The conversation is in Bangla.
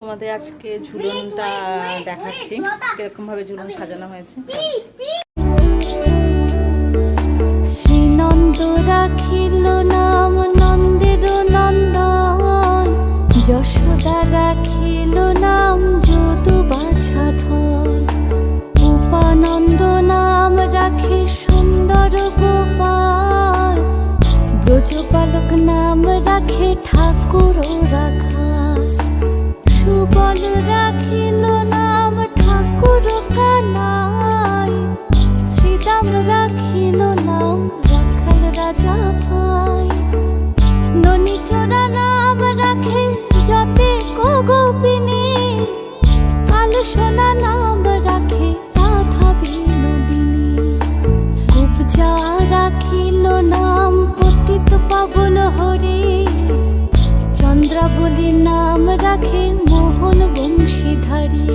তোমাদের আজকে ঝুলনটা দেখাচ্ছি কিরকম ভাবে ঝুলন সাজানো হয়েছে। শ্রীনন্দ রাখিল নাম নন্দের নন্দন, যশোদা রাখিল নাম যদু বাছাধন, উপানন্দ নাম রাখে সুন্দর গোপাল, ব্রজবালক নাম রাখে ঠাকুর রাখা, সুবল রাখিল নাম ঠাকুর কানাই, শ্রীদাম রাখিল নাম রাখাল রাজা ভাই, ননীচোরা নাম রাখে যতে গোপিনী, কাল সোনা নাম রাখে রাধা বিনোদিনী, কুবজা রাখিল নাম পতিত পাবন হরি, চন্দ্রাবলী নাম রাখে মোহন বংশীধারী।